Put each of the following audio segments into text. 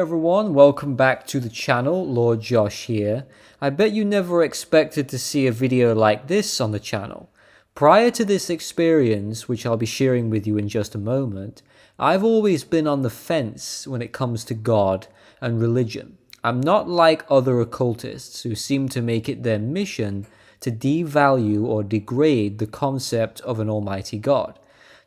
everyone, welcome back to the channel. Lord Josh here. I bet you never expected to see a video like this on the channel. Prior to this experience, which I'll be sharing with you in just a moment, I've always been on the fence when it comes to God and religion. I'm not like other occultists who seem to make it their mission to devalue or degrade the concept of an almighty God.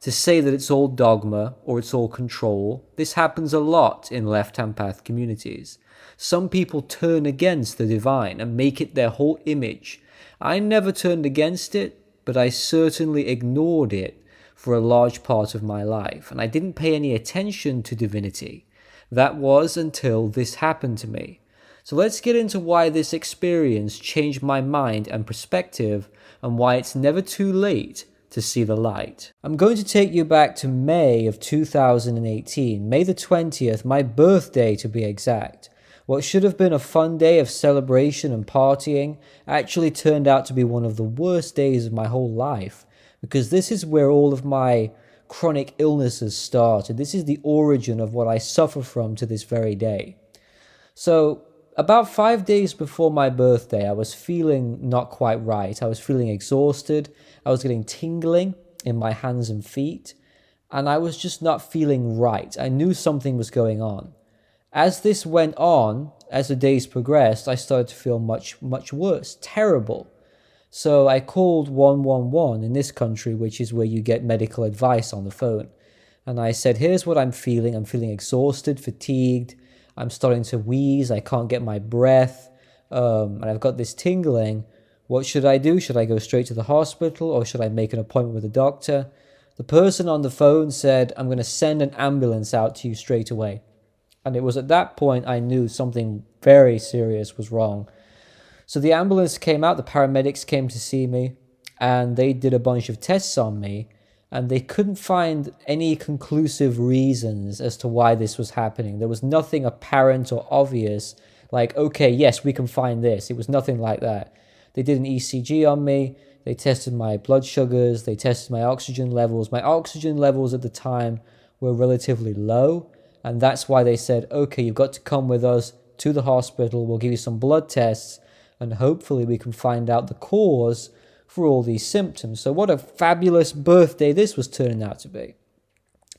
To say that it's all dogma or it's all control. This happens a lot in left-hand path communities. Some people turn against the divine and make it their whole image. I never turned against it, but I certainly ignored it for a large part of my life, and I didn't pay any attention to divinity. That was until this happened to me. So let's get into why this experience changed my mind and perspective, and why it's never too late to see the light. I'm going to take you back to May of 2018, May the 20th, my birthday to be exact. What should have been a fun day of celebration and partying actually turned out to be one of the worst days of my whole life, because this is where all of my chronic illnesses started. This is the origin of what I suffer from to this very day. So, about 5 days before my birthday, I was feeling not quite right. I was feeling exhausted. I was getting tingling in my hands and feet, and I was just not feeling right. I knew something was going on. As this went on, as the days progressed, I started to feel much worse, terrible. So I called 111 in this country, which is where you get medical advice on the phone. And I said, here's what I'm feeling. I'm feeling exhausted, fatigued. I'm starting to wheeze. I can't get my breath. And I've got this tingling. What should I do? Should I go straight to the hospital, or should I make an appointment with a doctor? The person on the phone said, I'm going to send an ambulance out to you straight away. And it was at that point I knew something very serious was wrong. So the ambulance came out, the paramedics came to see me, and they did a bunch of tests on me, and they couldn't find any conclusive reasons as to why this was happening. There was nothing apparent or obvious, like, okay, yes, we can find this. It was nothing like that. They did an ECG on me, they tested my blood sugars, they tested my oxygen levels. My oxygen levels at the time were relatively low, and that's why they said, okay, you've got to come with us to the hospital, we'll give you some blood tests, and hopefully we can find out the cause for all these symptoms. So what a fabulous birthday this was turning out to be.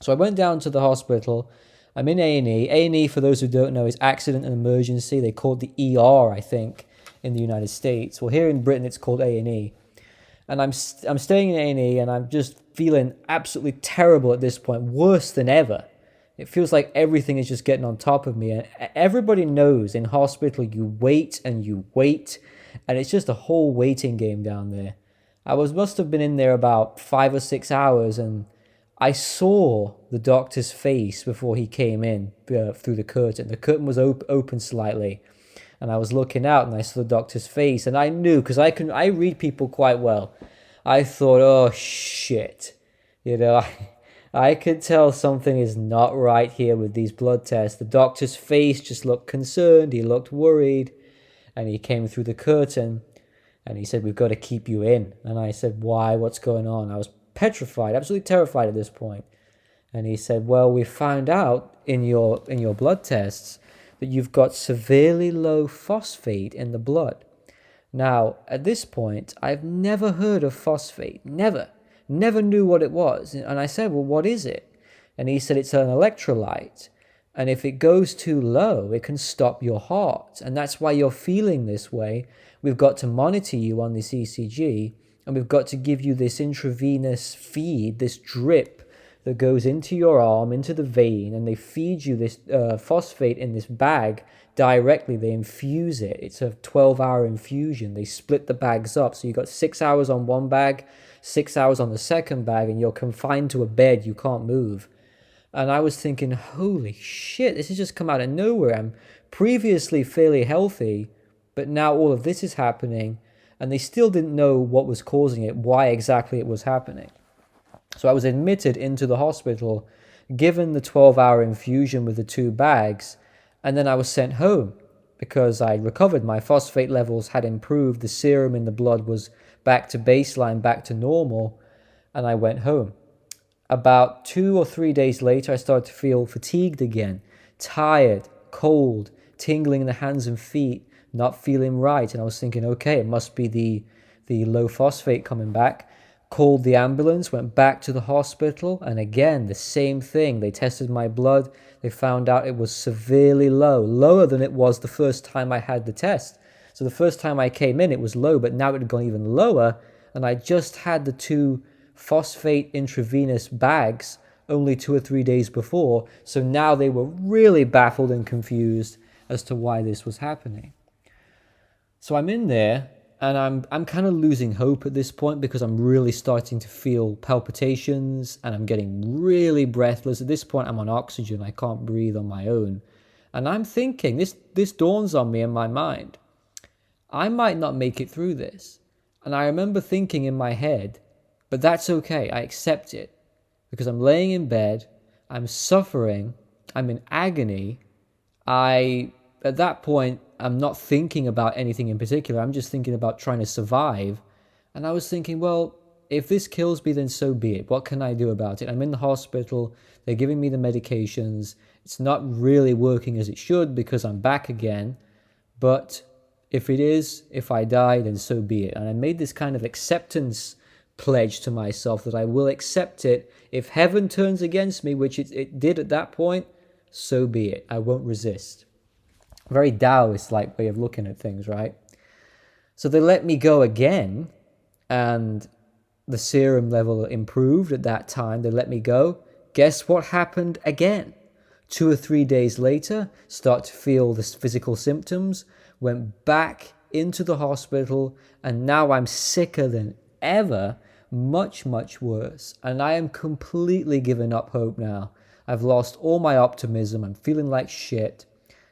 So I went down to the hospital. I'm in A&E. A&E, for those who don't know, is accident and emergency. They call it the ER, I think, in the United States. Well, here in Britain, it's called A&E. And I'm staying in A&E, and I'm just feeling absolutely terrible at this point, worse than ever. It feels like everything is just getting on top of me. And everybody knows in hospital you wait and you wait, and it's just a whole waiting game down there. Must have been in there about 5 or 6 hours, and I saw the doctor's face before he came in through the curtain. The curtain was open slightly, and I was looking out, and I saw the doctor's face, and I knew, because I read people quite well. I thought, oh shit, I could tell something is not right here with these blood tests. The doctor's face just looked concerned. He looked worried. And he came through the curtain and he said, we've got to keep you in. And I said, why? What's going on? I was petrified, absolutely terrified at this point. And he said, well, we found out in your blood tests that you've got severely low phosphate in the blood. Now, at this point, I've never heard of phosphate. Never knew what it was. And I said, well, what is it? And he said, it's an electrolyte. And if it goes too low, it can stop your heart. And that's why you're feeling this way. We've got to monitor you on this ECG. And we've got to give you this intravenous feed, this drip that goes into your arm, into the vein. And they feed you this phosphate in this bag directly. They infuse it. It's a 12-hour infusion. They split the bags up. So you've got 6 hours on one bag, 6 hours on the second bag, and you're confined to a bed. You can't move. And I was thinking, holy shit, this has just come out of nowhere. I'm previously fairly healthy, but now all of this is happening, and they still didn't know what was causing it, why exactly it was happening. So I was admitted into the hospital, given the 12-hour infusion with the 2 bags, and then I was sent home because I recovered. My phosphate levels had improved, the serum in the blood was back to baseline, back to normal, and I went home. About 2 or 3 days later, I started to feel fatigued again, tired, cold, tingling in the hands and feet, not feeling right. And I was thinking, okay, it must be the low phosphate coming back. Called the ambulance, went back to the hospital, and again, the same thing. They tested my blood. They found out it was severely low, lower than it was the first time I had the test. So the first time I came in, it was low, but now it had gone even lower, and I just had the 2 phosphate intravenous bags only 2 or 3 days before. So now they were really baffled and confused as to why this was happening. So I'm in there, and I'm kind of losing hope at this point because I'm really starting to feel palpitations and I'm getting really breathless. At this point, I'm on oxygen. I can't breathe on my own. And I'm thinking, this dawns on me in my mind, I might not make it through this. And I remember thinking in my head, but that's okay. I accept it because I'm laying in bed. I'm suffering. I'm in agony. At that point, I'm not thinking about anything in particular. I'm just thinking about trying to survive. And I was thinking, well, if this kills me, then so be it. What can I do about it? I'm in the hospital. They're giving me the medications. It's not really working as it should because I'm back again. But if I die, then so be it. And I made this kind of acceptance pledge to myself that I will accept it. If heaven turns against me, which it did at that point, so be it. I won't resist. Very Taoist-like way of looking at things, right? So they let me go again, and the serum level improved at that time. They let me go. Guess what happened again? 2 or 3 days later, start to feel the physical symptoms, went back into the hospital, and now I'm sicker than ever, much, much worse. And I am completely giving up hope now. I've lost all my optimism. I'm feeling like shit.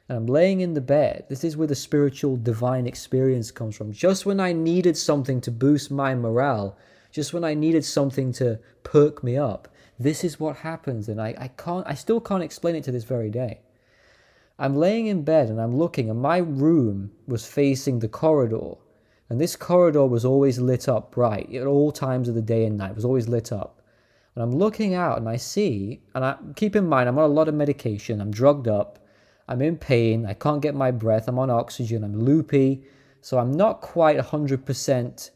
And I'm laying in the bed. This is where the spiritual divine experience comes from. Just when I needed something to boost my morale, just when I needed something to perk me up, this is what happens. And I still can't explain it to this very day. I'm laying in bed and I'm looking, and my room was facing the corridor. And this corridor was always lit up bright at all times of the day and night. It was always lit up. And I'm looking out and I see, keep in mind, I'm on a lot of medication. I'm drugged up. I'm in pain. I can't get my breath. I'm on oxygen. I'm loopy. So I'm not quite 100%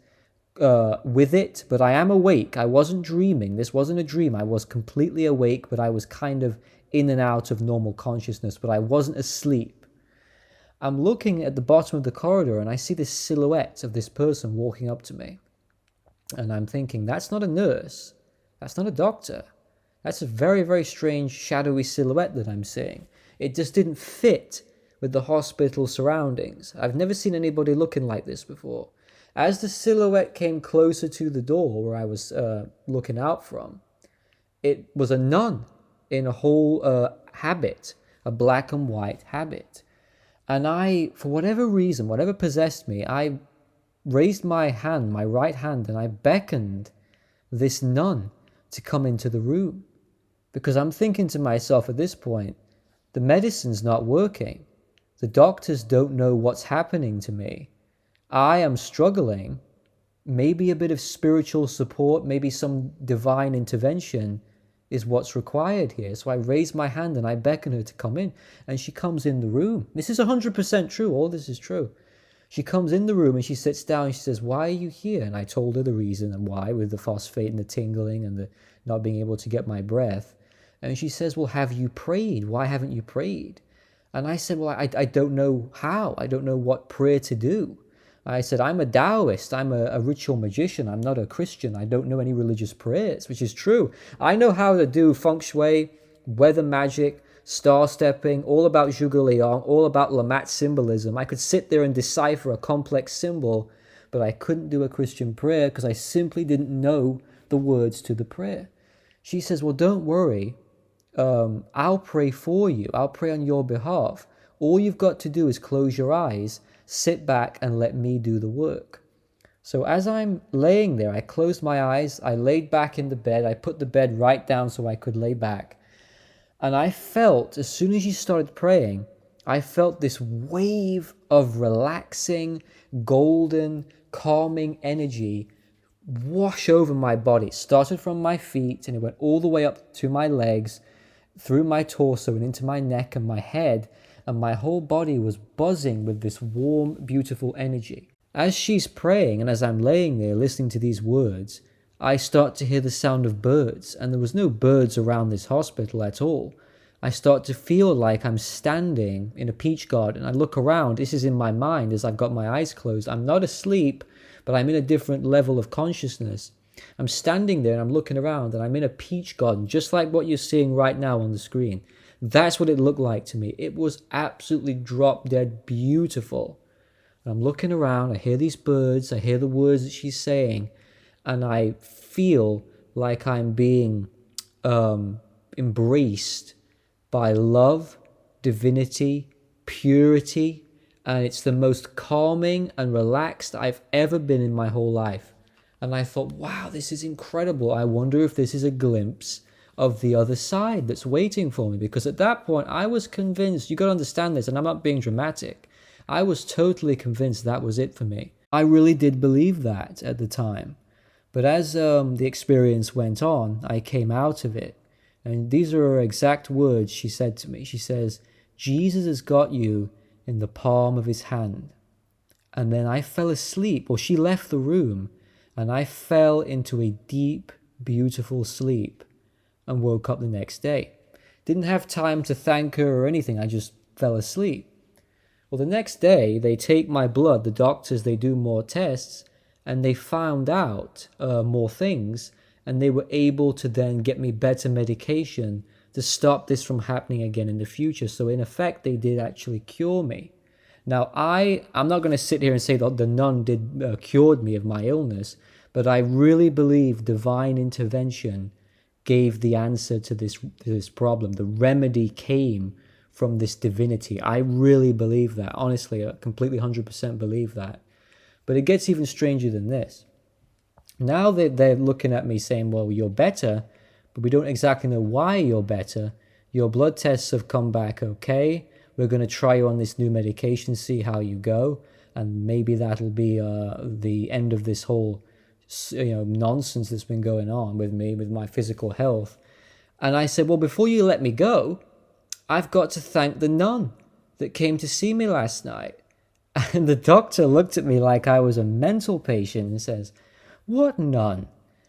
with it, but I am awake. I wasn't dreaming. This wasn't a dream. I was completely awake, but I was kind of in and out of normal consciousness, but I wasn't asleep. I'm looking at the bottom of the corridor and I see this silhouette of this person walking up to me. And I'm thinking, that's not a nurse. That's not a doctor. That's a very, very strange shadowy silhouette that I'm seeing. It just didn't fit with the hospital surroundings. I've never seen anybody looking like this before. As the silhouette came closer to the door where I was looking out from, it was a nun in a whole habit, a black and white habit. And I, for whatever reason, whatever possessed me, I raised my hand, my right hand, and I beckoned this nun to come into the room. Because I'm thinking to myself at this point, the medicine's not working. The doctors don't know what's happening to me. I am struggling. Maybe a bit of spiritual support, maybe some divine intervention is what's required here. So I raise my hand and I beckon her to come in. And she comes in the room. This is 100% true. All this is true. She comes in the room and she sits down and she says, "Why are you here?" And I told her the reason and why, with the phosphate and the tingling and the not being able to get my breath. And she says, "Well, have you prayed? Why haven't you prayed?" And I said, "Well, I don't know how. I don't know what prayer to do." I said, "I'm a Taoist. I'm a ritual magician. I'm not a Christian. I don't know any religious prayers," which is true. I know how to do feng shui, weather magic, star stepping, all about zhuge-liang, all about Lamat symbolism. I could sit there and decipher a complex symbol, but I couldn't do a Christian prayer because I simply didn't know the words to the prayer. She says, "Well, don't worry. I'll pray for you. I'll pray on your behalf. All you've got to do is close your eyes, sit back, and let me do the work." So as I'm laying there, I closed my eyes, I laid back in the bed, I put the bed right down so I could lay back. And I felt, as soon as she started praying, I felt this wave of relaxing, golden, calming energy wash over my body. It started from my feet and it went all the way up to my legs, through my torso and into my neck and my head. and my whole body was buzzing with this warm, beautiful energy. As she's praying, and as I'm laying there listening to these words, I start to hear the sound of birds, and there was no birds around this hospital at all. I start to feel like I'm standing in a peach garden. I look around. This is in my mind as I've got my eyes closed. I'm not asleep, but I'm in a different level of consciousness. I'm standing there and I'm looking around and I'm in a peach garden, just like what you're seeing right now on the screen. That's what it looked like to me. It was absolutely drop dead beautiful. And I'm looking around. I hear these birds. I hear the words that she's saying. And I feel like I'm being embraced by love, divinity, purity, and it's the most calming and relaxed I've ever been in my whole life. And I thought, wow, this is incredible. I wonder if this is a glimpse of the other side that's waiting for me. Because at that point, I was convinced, you got to understand this, and I'm not being dramatic. I was totally convinced that was it for me. I really did believe that at the time. But as the experience went on, I came out of it. And these are her exact words she said to me. She says, Jesus has got you in the palm of his hand. And then I fell asleep, or she left the room, and I fell into a deep, beautiful sleep and woke up the next day. Didn't have time to thank her or anything. I just fell asleep. Well, the next day, they take my blood. The doctors, they do more tests, and they found out more things. And they were able to then get me better medication to stop this from happening again in the future. So in effect, they did actually cure me. Now, I'm not going to sit here and say that the nun cured me of my illness, but I really believe divine intervention gave the answer to this problem. The remedy came from this divinity. I really believe that. Honestly, I completely 100% believe that. But it gets even stranger than this. Now they're looking at me saying, well, you're better, but we don't exactly know why you're better. Your blood tests have come back okay. We're going to try you on this new medication, see how you go. And maybe that'll be the end of this whole nonsense that's been going on with me, with my physical health. And I said, well, before you let me go, I've got to thank the nun that came to see me last night. And the doctor looked at me like I was a mental patient and says, what nun?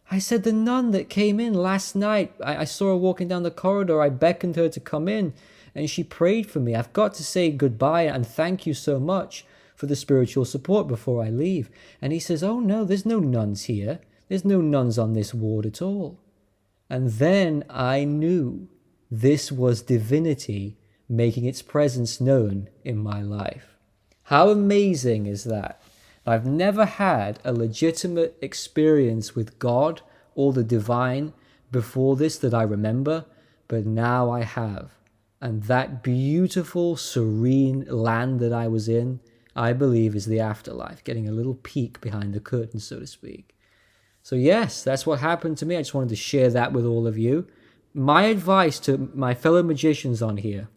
I said, the nun that came in last night. I saw her walking down the corridor. I beckoned her to come in and she prayed for me. I've got to say goodbye and thank you so much for the spiritual support before I leave. And he says, oh no, there's no nuns here. There's no nuns on this ward at all. And then I knew this was divinity making its presence known in my life. How amazing is that? I've never had a legitimate experience with God or the divine before this that I remember, but now I have. And that beautiful, serene land that I was in, I believe is the afterlife, getting a little peek behind the curtain, so to speak. So yes, that's what happened to me. I just wanted to share that with all of you. My advice to my fellow magicians on here,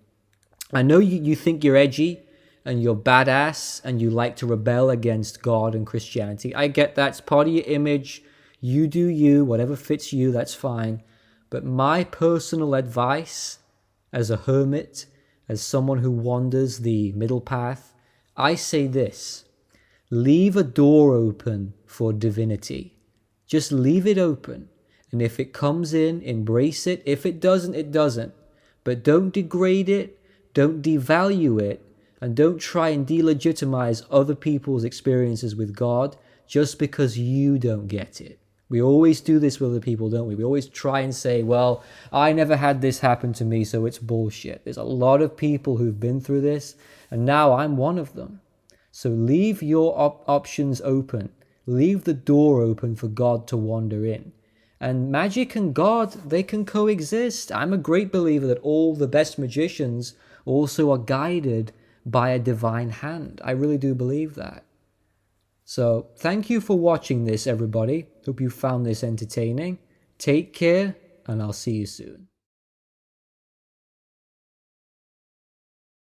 I know you think you're edgy, and you're badass and you like to rebel against God and Christianity. I get that. It's part of your image. You do you. Whatever fits you, that's fine. But my personal advice as a hermit, as someone who wanders the middle path, I say this. Leave a door open for divinity. Just leave it open. And if it comes in, embrace it. If it doesn't, it doesn't. But don't degrade it. Don't devalue it. And don't try and delegitimize other people's experiences with God just because you don't get it. We always do this with other people, don't we? We always try and say, well, I never had this happen to me, so it's bullshit. There's a lot of people who've been through this, and now I'm one of them. So leave your options open. Leave the door open for God to wander in. And magic and God, they can coexist. I'm a great believer that all the best magicians also are guided by a divine hand. I really do believe that. So thank you for watching this, everybody. Hope you found this entertaining. Take care, and I'll see you soon.